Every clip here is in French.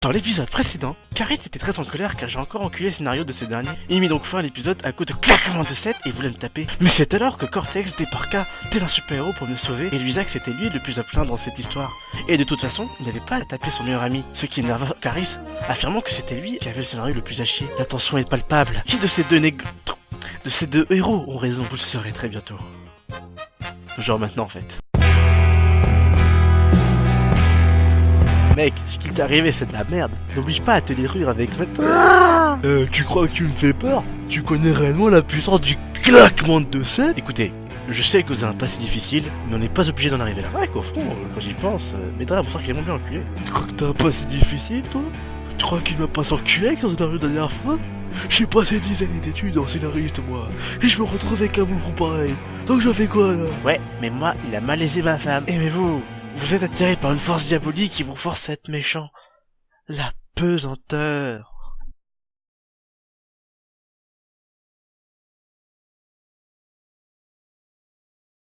Dans l'épisode précédent, Caris était très en colère car j'ai encore enculé le scénario de ce dernier. Il mit donc fin à l'épisode à coup de claquement de 7 et voulait me taper. Mais c'est alors que Cortex débarqua tel un super-héros pour me sauver et Luisac c'était lui le plus à plaindre dans cette histoire. Et de toute façon, il n'avait pas à taper son meilleur ami, ce qui énerva Caris, affirmant que c'était lui qui avait le scénario le plus à chier. La tension est palpable. Qui de ces deux héros ont raison? Vous le saurez très bientôt. Genre maintenant en fait. Mec, ce qui t'est arrivé c'est de la merde. N'oblige pas à te détruire avec maintenant. Tu crois que tu me fais peur? Tu connais réellement la puissance du claquement de 7? Écoutez, je sais que vous avez un passé difficile, mais on n'est pas obligé d'en arriver là. Ouais qu'au fond, quand j'y pense, Medra mon sang qu'il est bien enculé. Tu crois que t'as un passé difficile toi? Tu crois qu'il m'a pas s'enculé avec son scénario de la dernière fois? J'ai passé 10 années d'études en scénariste moi, et je me retrouve avec un mouvement pareil. Donc je fais quoi là? Ouais, mais moi il a malaisé ma femme. Aimez-vous? Vous êtes attiré par une force diabolique qui vous force à être méchant. La pesanteur.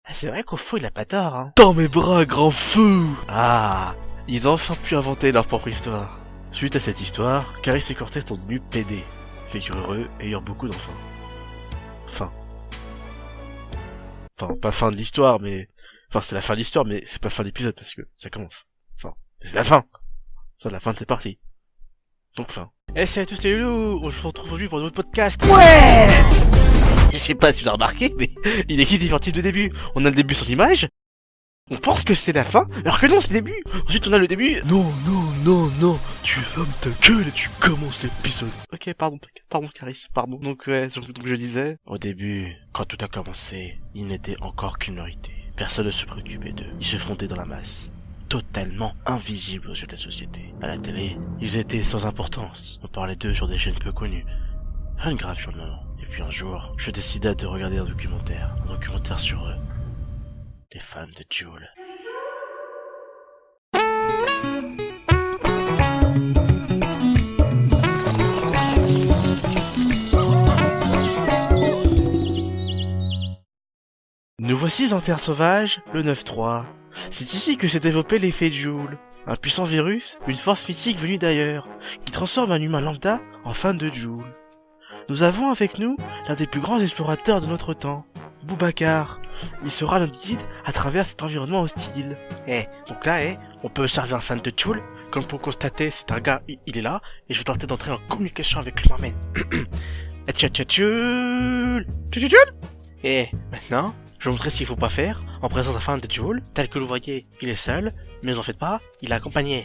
Ah, c'est vrai qu'au fond il a pas tort, hein. Dans mes bras, grand fou. Ah, ils ont enfin pu inventer leur propre histoire. Suite à cette histoire, Caris et Cortex sont devenus PD, figure heureux et ayant beaucoup d'enfants. Fin. Enfin, pas fin de l'histoire, mais... Enfin, c'est la fin de l'histoire, mais c'est pas fin d'épisode, parce que ça commence. Enfin, c'est la fin. C'est la fin de cette partie. Donc fin. Eh, salut à tous les loulous. On se retrouve aujourd'hui pour un autre podcast. Ouais! Je sais pas si vous avez remarqué, mais il existe différents types de début. On a le début sans image. On pense que c'est la fin, alors que non, c'est le début. Ensuite, on a le début. Non, tu fermes ta gueule et tu commences l'épisode. Ok, pardon, Caris, pardon. Donc, donc je disais. Au début, quand tout a commencé, il n'était encore qu'une minorité. Personne ne se préoccupait d'eux. Ils se fondaient dans la masse. Totalement invisibles aux yeux de la société. À la télé, ils étaient sans importance. On parlait d'eux sur des chaînes peu connues. Rien de grave sur le moment. Et puis un jour, je décida de regarder un documentaire sur eux. Les fans de Joule. Nous voici en terre sauvage, le 9-3. C'est ici que s'est développé l'effet Joule. Un puissant virus, une force mythique venue d'ailleurs, qui transforme un humain lambda en fan de Joule. Nous avons avec nous l'un des plus grands explorateurs de notre temps, Boubacar. Il sera notre guide à travers cet environnement hostile. Donc là, on peut observer un fan de Joule. Comme pour constater, c'est un gars, il est là, et je vais tenter d'entrer en communication avec lui-même. Joule. Et maintenant, je vais vous montrer ce qu'il faut pas faire en présence d'un fan de Joule. Tel que vous voyez, il est seul, mais n'en faites pas, il est accompagné.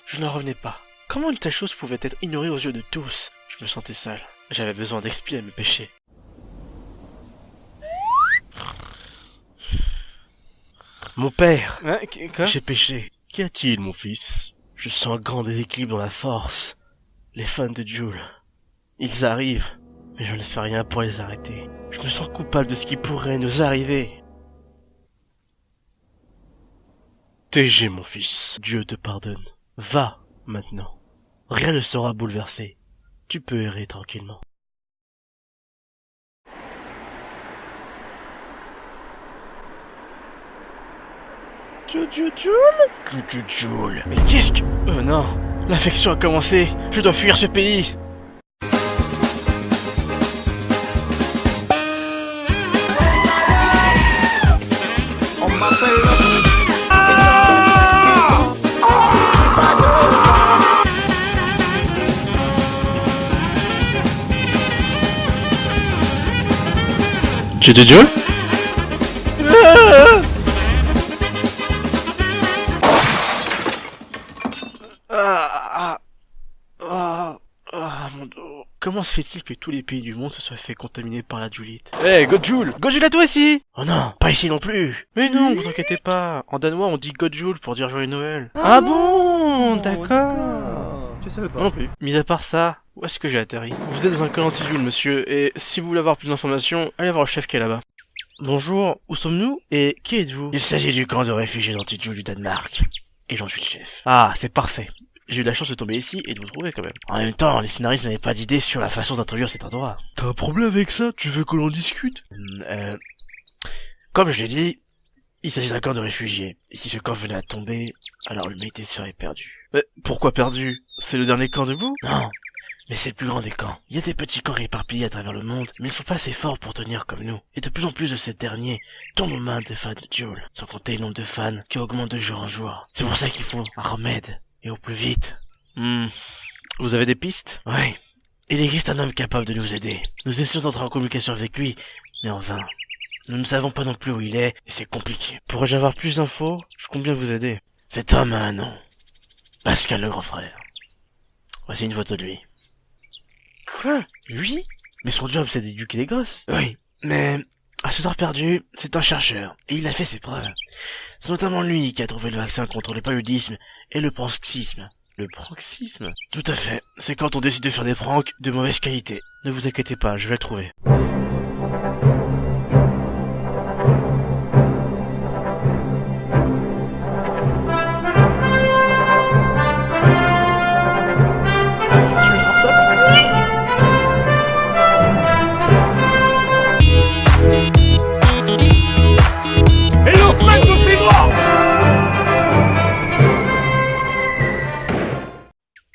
Je n'en revenais pas. Comment une telle chose pouvait être ignorée aux yeux de tous? Je me sentais seul. J'avais besoin d'expier mes péchés. Mon père, quoi? J'ai péché. Qu'y a-t-il, mon fils? Je sens un grand déséquilibre dans la force. Les fans de Joule. Ils arrivent, mais je ne fais rien pour les arrêter. Je me sens coupable de ce qui pourrait nous arriver. TG, mon fils. Dieu te pardonne. Va, maintenant. Rien ne sera bouleversé. Tu peux errer tranquillement. Joule. Mais qu'est-ce que... Oh non, l'infection a commencé. Je dois fuir ce pays. On m'appelle... Joule? Mon dos. Comment se fait-il que tous les pays du monde se soient fait contaminer par la Joulite? Godjoule! Godjoule à toi aussi! Oh non, pas ici non plus! Mais non, vous inquiétez pas. En danois, on dit Godjoule pour dire Joyeux Noël. Ah bon? D'accord. Je savais pas. Non plus. Mis à part ça, où est-ce que j'ai atterri? Vous êtes dans un camp anti-Joule, monsieur, et si vous voulez avoir plus d'informations, allez voir le chef qui est là-bas. Bonjour, où sommes-nous? Et qui êtes-vous? Il s'agit du camp de réfugiés anti-Joule du Danemark. Et j'en suis le chef. Ah, c'est parfait. J'ai eu la chance de tomber ici et de vous trouver quand même. En même temps, les scénaristes n'avaient pas d'idée sur la façon d'introduire cet endroit. T'as un problème avec ça? Tu veux que l'on discute? Comme je l'ai dit, il s'agit d'un camp de réfugiés. Et si ce camp venait à tomber, alors l'humanité serait perdue. Mais pourquoi perdue? C'est le dernier camp debout? Non, mais c'est le plus grand des camps. Il y a des petits camps éparpillés à travers le monde, mais ils sont pas assez forts pour tenir comme nous. Et de plus en plus de ces derniers tombent aux mains des fans de Duel, sans compter le nombre de fans qui augmente de jour en jour. C'est pour ça qu'il faut un remède, et au plus vite. Vous avez des pistes? Oui. Il existe un homme capable de nous aider. Nous essayons d'entrer en communication avec lui, mais en vain. Nous ne savons pas non plus où il est, et c'est compliqué. Pourrais-je avoir plus d'infos? Je compte bien vous aider. Cet homme a un nom. Pascal le grand frère. Voici une photo de lui. Quoi? Lui? Mais son job c'est d'éduquer les gosses. Oui, mais à ce temps perdu, c'est un chercheur, et il a fait ses preuves. C'est notamment lui qui a trouvé le vaccin contre le paludisme et le paroxysme. Le paroxysme? Tout à fait. C'est quand on décide de faire des pranks de mauvaise qualité. Ne vous inquiétez pas, je vais le trouver.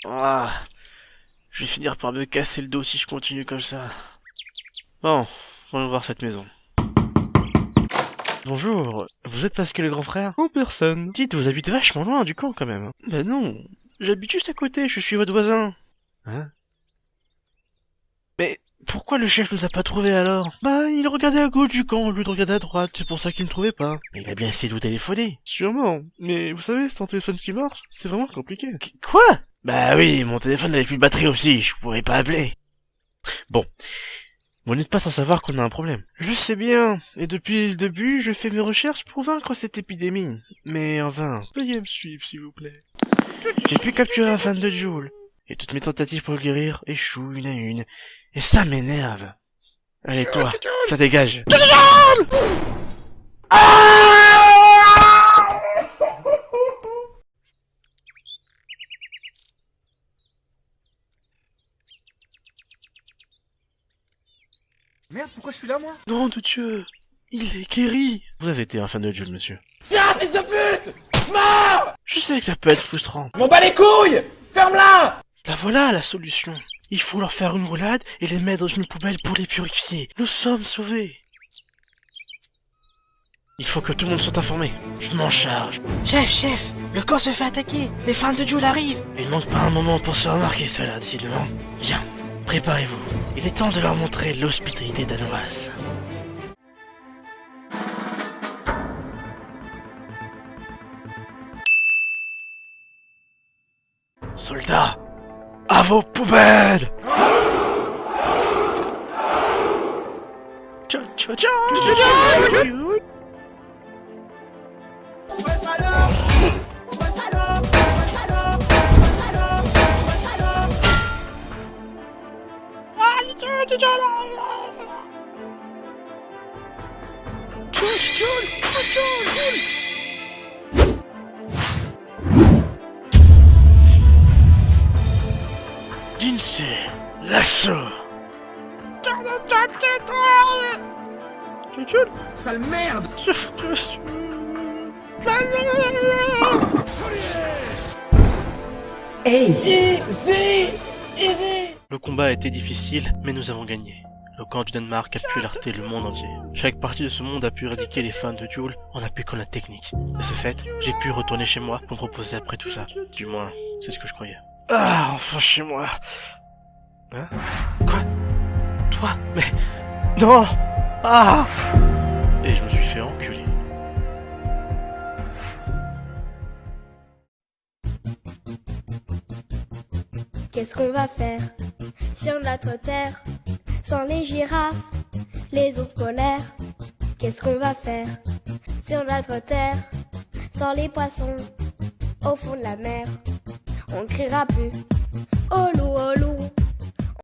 Ah, je vais finir par me casser le dos si je continue comme ça. Bon, voyons voir cette maison. Bonjour, vous êtes Pascal le grand frère? Oh, personne. Dites, vous habitez vachement loin du camp quand même. Ben non, j'habite juste à côté, je suis votre voisin. Hein? Mais pourquoi le chef nous a pas trouvés alors? Bah, il regardait à gauche du camp au lieu de regarder à droite, c'est pour ça qu'il ne trouvait pas. Mais il a bien essayé de vous téléphoner. Sûrement, mais vous savez, c'est un téléphone qui marche, c'est vraiment compliqué. Quoi? Bah oui, mon téléphone n'avait plus de batterie aussi, je pourrais pas appeler. Bon, vous n'êtes pas sans savoir qu'on a un problème. Je sais bien, et depuis le début, je fais mes recherches pour vaincre cette épidémie. Mais en vain. Veuillez me suivre, s'il vous plaît. J'ai pu capturer un fan de Duel, et toutes mes tentatives pour le guérir échouent une à une, et ça m'énerve. Allez toi, ça dégage. Merde, pourquoi je suis là, moi? Nom de Dieu, il est guéri. Vous avez été un fan de Duel, monsieur. C'est un fils de pute! Mort! Je sais que ça peut être frustrant. M'en bats les couilles! Ferme-la! La voilà la solution. Il faut leur faire une roulade et les mettre dans une poubelle pour les purifier. Nous sommes sauvés. Il faut que tout le monde soit informé. Je m'en charge. Chef, le camp se fait attaquer. Les fans de Duel arrivent. Il ne manque pas un moment pour se remarquer cela, décidément. Bien, préparez-vous. Il est temps de leur montrer l'hospitalité danoise. Soldats, à vos poubelles! Tcha, tcha, tcha, tcha, tcha. Dinsey, l'assaut. Sale merde! Ace. Easy! Le combat a été difficile, mais nous avons gagné. Le camp du Danemark a pu alerter le monde entier. Chaque partie de ce monde a pu éradiquer les fans de Duel en appliquant la technique. De ce fait, j'ai pu retourner chez moi pour me reposer après tout ça. Du moins, c'est ce que je croyais. Ah, enfin chez moi. Hein? Quoi? Toi? Mais... Non! Ah! Et je me suis fait enculer. Qu'est-ce qu'on va faire sur notre terre sans les girafes, les ours polaires? Qu'est-ce qu'on va faire sur notre terre sans les poissons au fond de la mer? On ne criera plus au loup,